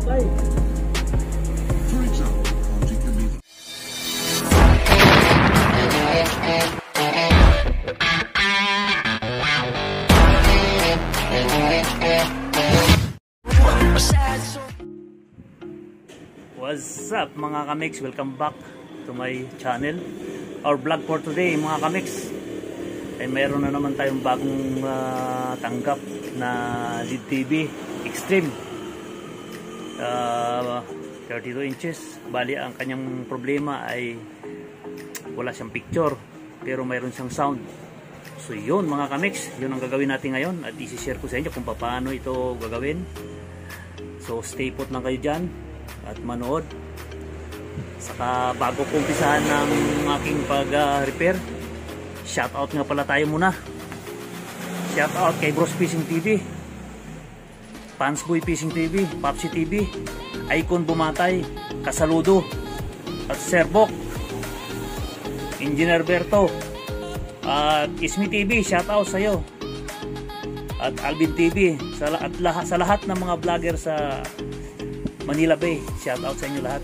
Bye. What's up mga kamix? Welcome back to my channel. Our vlog for today mga kamix ay mayroon na naman tayong bagong tanggap na LED TV Extreme 32 inches. Bali ang kanyang problema ay wala siyang picture pero mayroon siyang sound. So yun mga kamix, yun ang gagawin natin ngayon at isi-share ko sa inyo kung paano ito gagawin. So stay put lang kayo dyan at manood. Saka bago ko umpisahan ng aking pag-repair, shoutout nga pala tayo muna. Shoutout kay Bros Fishing TV, Pansboy Fishing TV, Papsi TV, Icon Bumatay, Kasaludo, at Serbok, Engineer Berto, at Ismi TV, shoutout sa iyo, at Alvin TV, sa lahat ng mga vlogger sa Manila Bay, shoutout sa inyo lahat.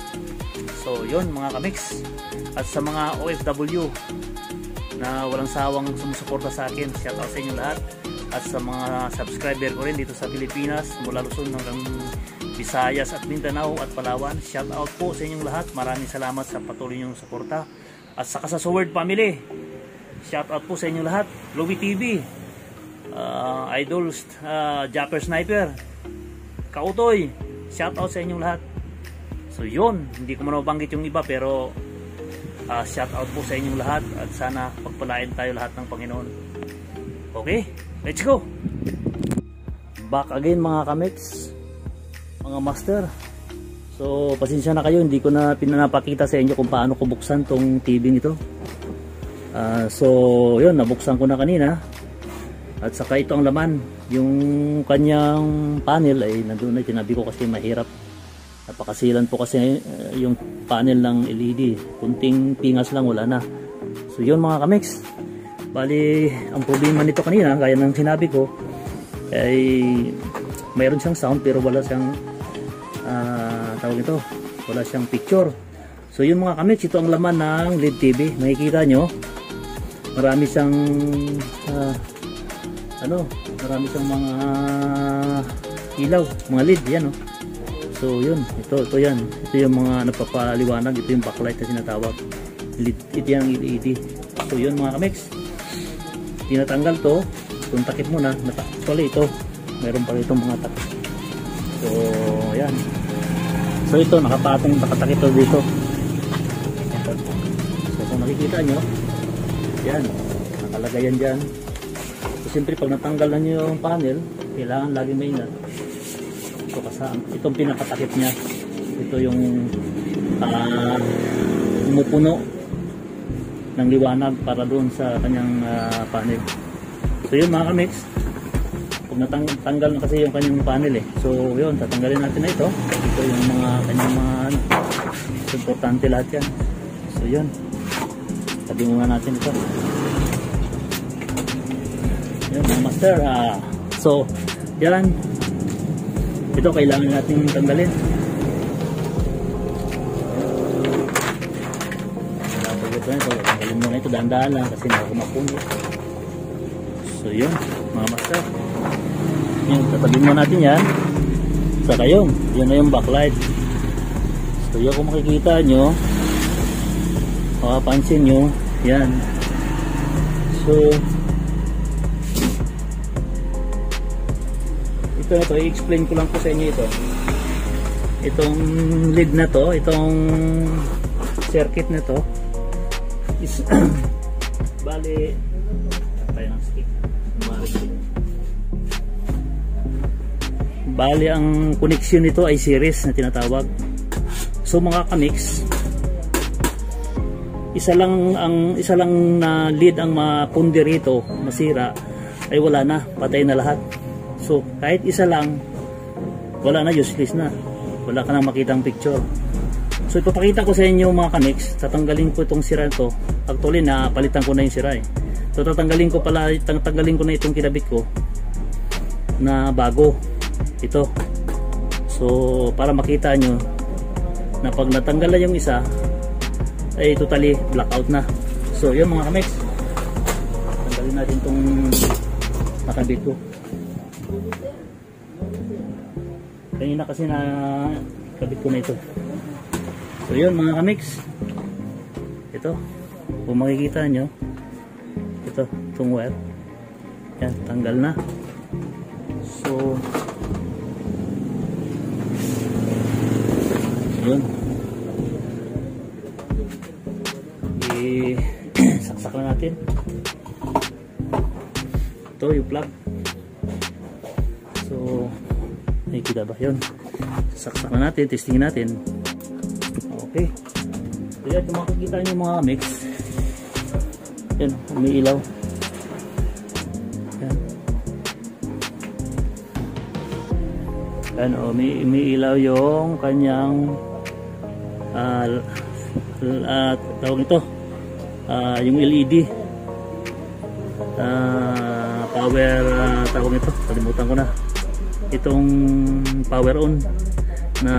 So yun mga kamix, at sa mga OFW na walang sawang sumusuporta sa akin, shoutout sa inyo lahat. At sa mga subscriber ko rin dito sa Pilipinas, mula Luzon hanggang Visayas at Mindanao at Palawan, shoutout po sa inyong lahat. Maraming salamat sa patuloy niyong suporta. At saka sa Sword Family, shoutout po sa inyong lahat. Louie TV, Idols, Japper Sniper, Kautoy, shoutout sa inyong lahat. So yun, hindi ko man mabanggit yung iba pero shoutout po sa inyong lahat at sana pagpalain tayo lahat ng Panginoon. Okay, let's go! Back again mga kamix, mga master. So pasensya na kayo, hindi ko na pinapakita sa inyo kung paano ko buksan tong TV nito. So yun, nabuksan ko na kanina. At saka ito ang laman, yung kanyang panel ay nandun na, tinabi ko kasi mahirap. Napakasilan po kasi yung panel ng LED, kunting pingas lang, wala na. So yun mga kamix, bali ang problema nito kanina, gaya ng sinabi ko, ay mayroon siyang sound pero wala siyang tawag ito, wala siyang picture. So yun mga kamix, ito ang laman ng LED TV. Makikita nyo, marami siyang marami siyang mga ilaw, mga LED yan. So yun, ito yan, ito yung mga napapaliwanag, ito yung backlight na sinatawag, ito yung LED. So yun mga kamix, tinatanggal to, itong takip muna, actually ito, mayroon pa itong mga takip. So yan, so ito nakatakip to dito. So kung nakikita nyo, yan, nakalagay yan dyan. So siyempre pag natanggal na nyo yung panel, kailangan lagi maingat. Itong pinakatakip niya, ito yung pumupuno ng liwanag para doon sa kanyang panel. So yun mga kamix, pag natanggal na kasi yung kanyang panel so yun, tatanggalin natin na ito. Ito yung mga kanyang mga importante lahat yan. So yun, tabi muna natin ito. Yun mga master, so yan, ito kailangan natin tanggalin. Tanggalin mo na ito, dahan-dahan lang kasi nakakumapunit. So yun mga master, yun, tatabi mo natin yan. Saka yun na yung backlight. So yun, kung makikita nyo, makapansin nyo yan. So ito, i-explain ko lang po sa inyo ito. Itong lead na to, itong circuit na to is bali tayo ng stick. Bali ang connection nito ay series na tinatawag. So mga kamix, isa lang na lead ang mapundi rito, masira, ay wala na, patay na lahat. So kahit isa lang, wala na, useless na, wala ka nang makitang picture. So ipapakita ko sa inyo mga kamix, tatanggalin ko itong sira to. Actually na palitan ko na yung sira So tatanggalin ko na itong kinabit ko na bago ito. So para makita nyo na pag natanggal na yung isa ay totally blackout na. So yun mga kamix, tanggalin natin tong nakabit ko. Kanina kasi na kabit ko na ito. So yun mga kamix, ito kung makikita nyo, ito itong wire yan, tanggal na. So yun, saksak na natin. Ito yung plug. So nakikita ba yun, saksak na natin, testing natin. Okay, kaya kung makikita nyo mga mix, yan, umiilaw. Yan, yan o, umiilaw yung kanyang tawag ito, yung LED power, tawag ito, kalimutan ko na, itong power on na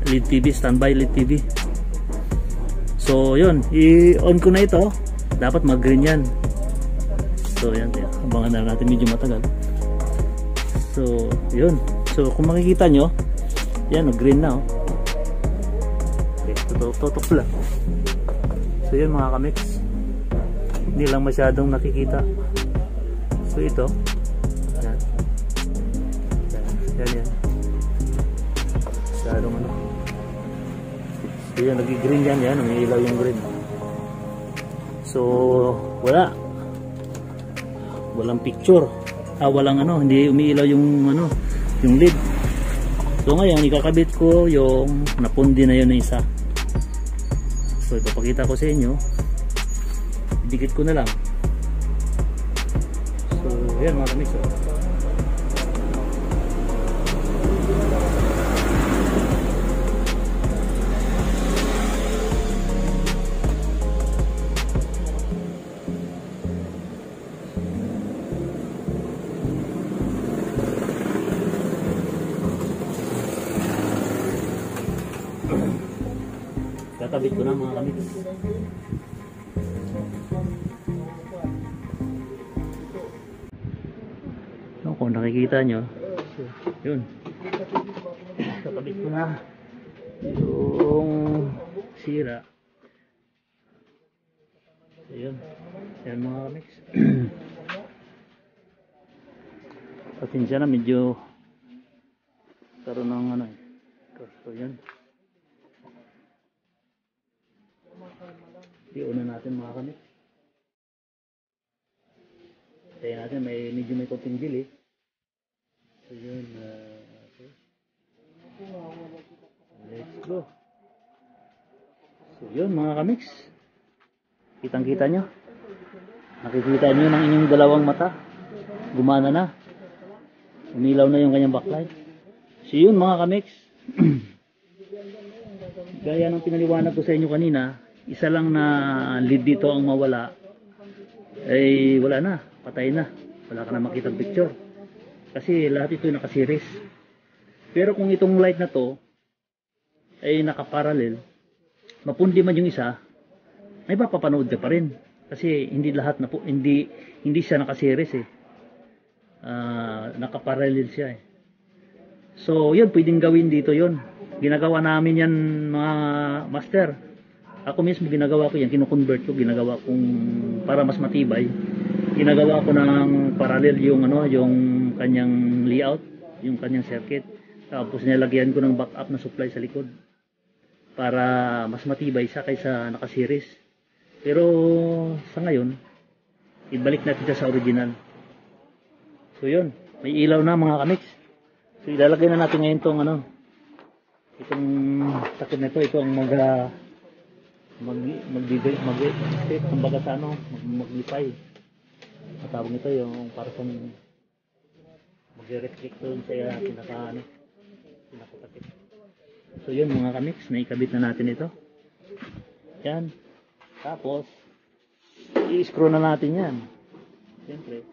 LED TV, standby LED TV. So yun, i-on ko na ito, dapat mag-green yan. So yan, abangan na natin, medyo matagal. So yun, so kung makikita nyo, yan, mag-green na. Okay, tutok lang. So yun mga kamix, hindi lang masyadong nakikita. So ito, yan, yan, masyadong ano. So yan, nag-green yan, yan, umiilaw yung green. So walang picture, walang ano, hindi umiilaw yung ano, yung lid. So ngayon ikakabit ko yung napundi na yun na isa. So ipapakita ko sa inyo, idikit ko na lang. So yan mga kamix, kakabit ko na mga kamix. So, kung nakikita nyo, yun, kakabit ko na yung sira. So, yun, yan mga kamix. Pasensya na, medyo karoon ng ano, so yun, i-una natin mga kamix. Kaya natin medyo may konting delay. So yun, okay. Let's go. So yun mga kamix, kitang kita nyo, nakikita nyo ng inyong dalawang mata, gumana na, umilaw na yung kanyang backlight. So yun mga kamix, gaya ng pinaliwanag ko sa inyo kanina, isa lang na lead dito ang mawala, ay wala na, patay na, wala ka na makitang picture kasi lahat ito naka-series. Pero kung itong light na to ay naka-parallel, mapundi man yung isa, may mapapanood ka pa rin kasi hindi lahat na po, hindi siya naka-series naka-parallel siya So yun, pwedeng gawin dito yun, ginagawa namin yan mga master. Ako mismo ginagawa ko yan, kino-convert ko, ginagawa kong para mas matibay. Ginagawa ko ng parallel yung ano, yung kanyang layout, yung kanyang circuit. Tapos nilagyan ko ng backup na supply sa likod para mas matibay siya kaysa naka-series. Pero sa ngayon, ibalik natin siya sa original. So yun, may ilaw na mga kamix. So ilalagay na natin ngayon tong ano, itong takip na ito ang kumbaga sa ano, maglipay. Matawag nito yung para sa magre-reflect doon sa pinakatakip. So yun mga kamix, naikabit na natin ito. Yan. Tapos i-screw na natin yan. Siyempre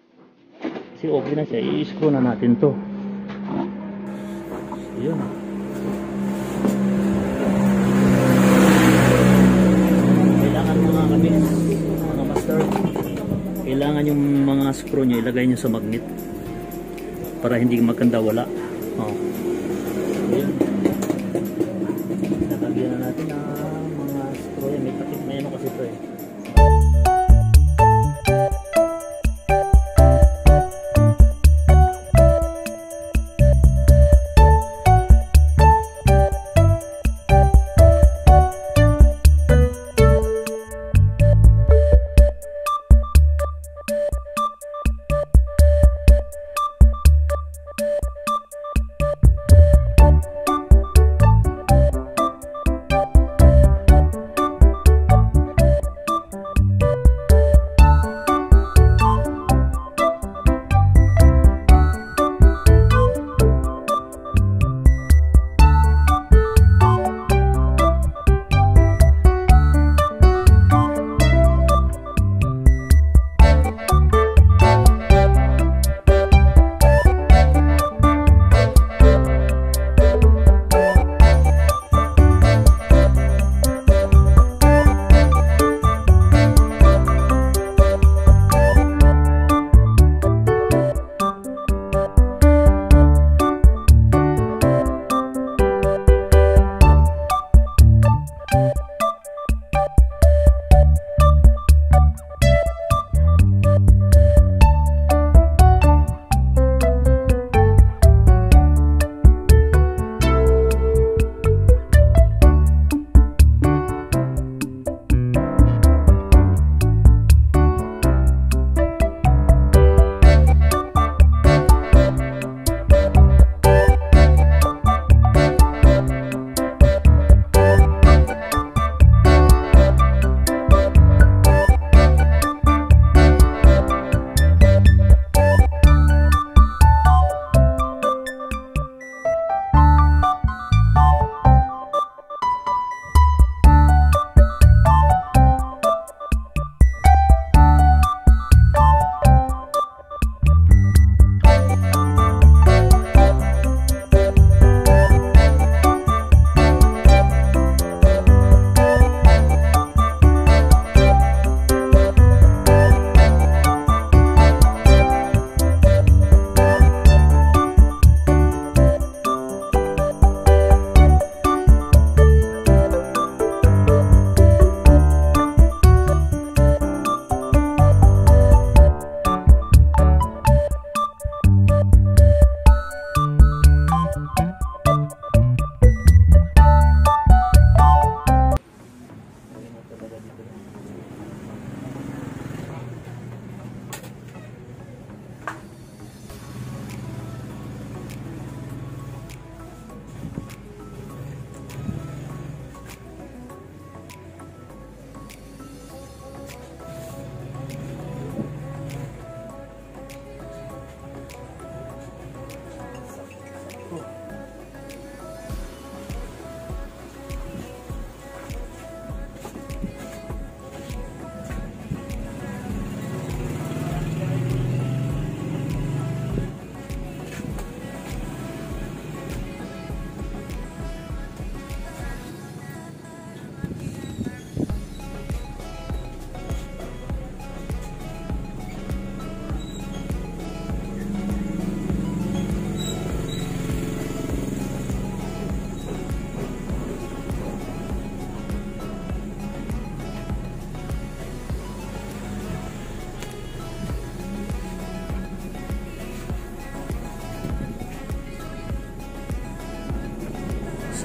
kasi okay na siya, i-screw na natin to. yun. Kailangan mga kabis, mga master, kailangan yung mga screw nyo ilagay nyo sa magnet para hindi magkanda wala. Ayun. Nalagyan na natin ang mga screw yan. May takip na yan kasi ito eh.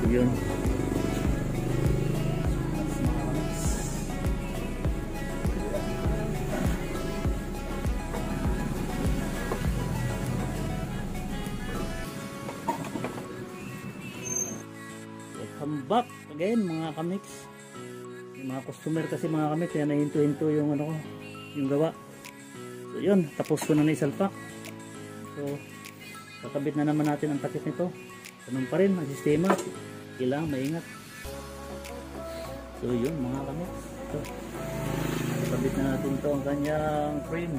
Yun. Welcome back again mga kamix. Yung mga customer kasi mga kamix kaya nahinto-hinto yung ano ko, yung gawa. So yun, tapos ko na isalpak. So kakabit na naman natin ang takip nito. Ganun pa rin ang sistema. Kailangan maingat. So yun mga kamix. So, kabit na natin to ang kanyang frame.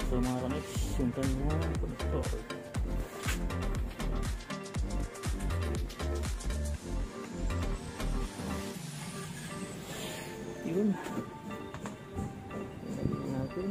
So mga kamix, yung kanyang connector. Yun. Lagyan natin.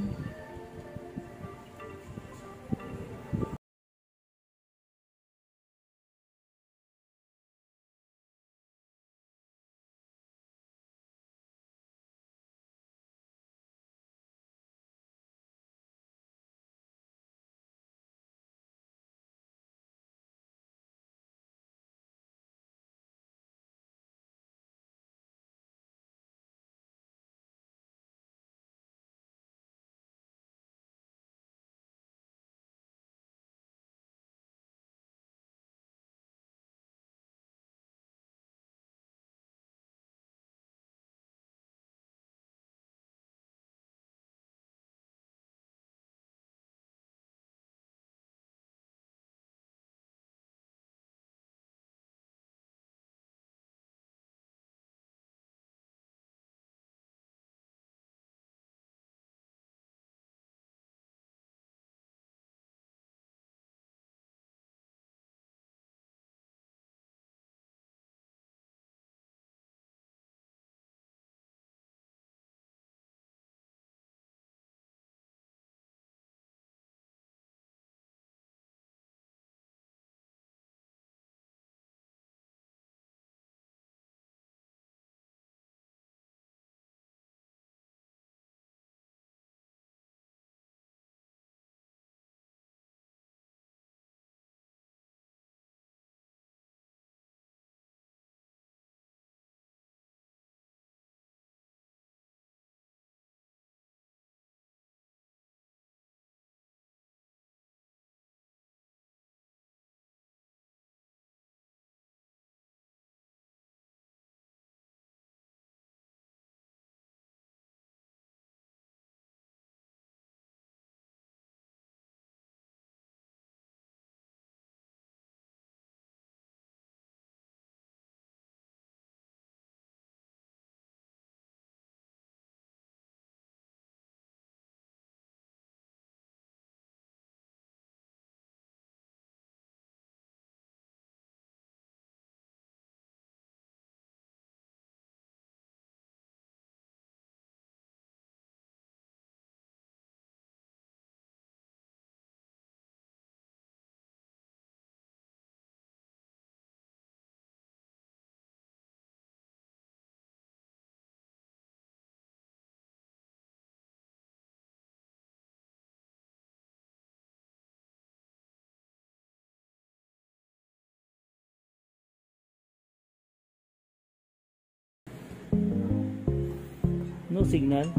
No signal.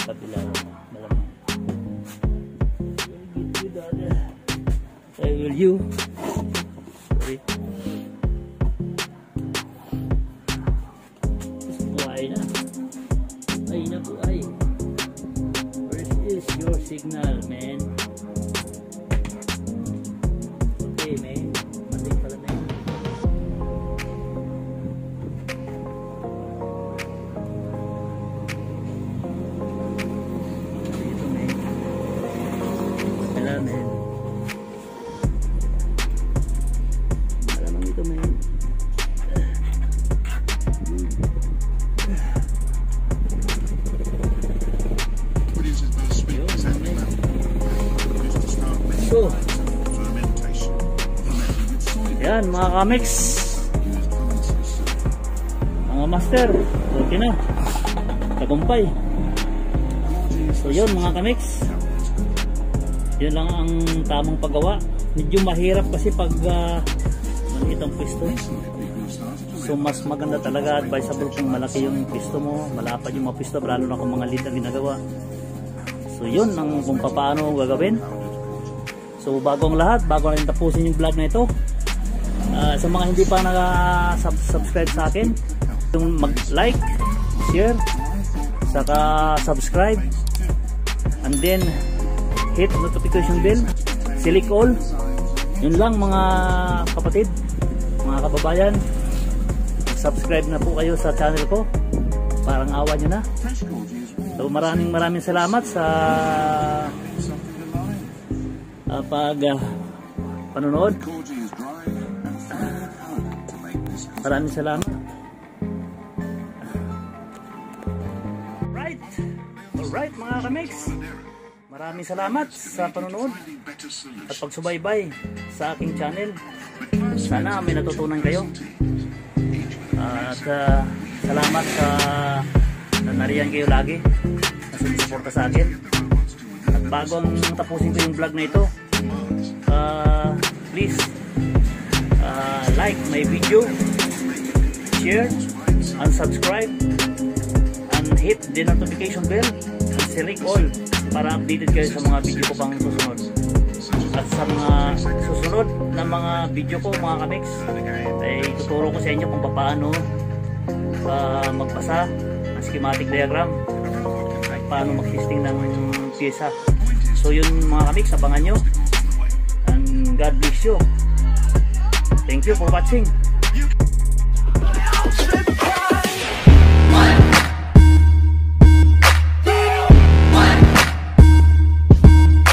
Kabila naman, malamang. I will you. Sorry. Buhay na. Ay na po ay. Where is your signal, man? Okay, man. Matik pala na yun. So, yan mga kamix, mga master, okay na, tagumpay. So yun mga kamix, yun lang ang tamang paggawa. Medyo mahirap kasi pag maliit ang pisto. So mas maganda talaga, advisable kung malaki yung pisto mo, malapad yung mga pisto, lalo na kung mga lead ang ginagawa. So yun ang kung paano gagawin. So bago ang lahat, bago natin tapusin yung vlog na ito, sa mga hindi pa naka-subscribe sa akin, yung mag-like, share, saka subscribe, and then hit notification bell, select all. Yun lang mga kapatid, mga kababayan, subscribe na po kayo sa channel ko, parang awa nyo na. So maraming salamat sa panonood. Maraming salamat. Alright mga kamix, maraming salamat sa panonood at pagsubaybay sa aking channel. Sana may natutunan kayo. At salamat sa nariyan kayo lagi na sumusuporta sa akin. At bago ang tapusin ko yung vlog na ito, please like my video, share, and subscribe, and hit the notification bell and select all para updated kayo sa mga video ko pang susunod. At sa mga susunod na mga video ko mga kamix, ay tuturo ko sa inyo kung paano magbasa ng schematic diagram at paano mag-testing ng pyesa. So yun mga kamix, abangan nyo, and God bless you. Thank you for watching.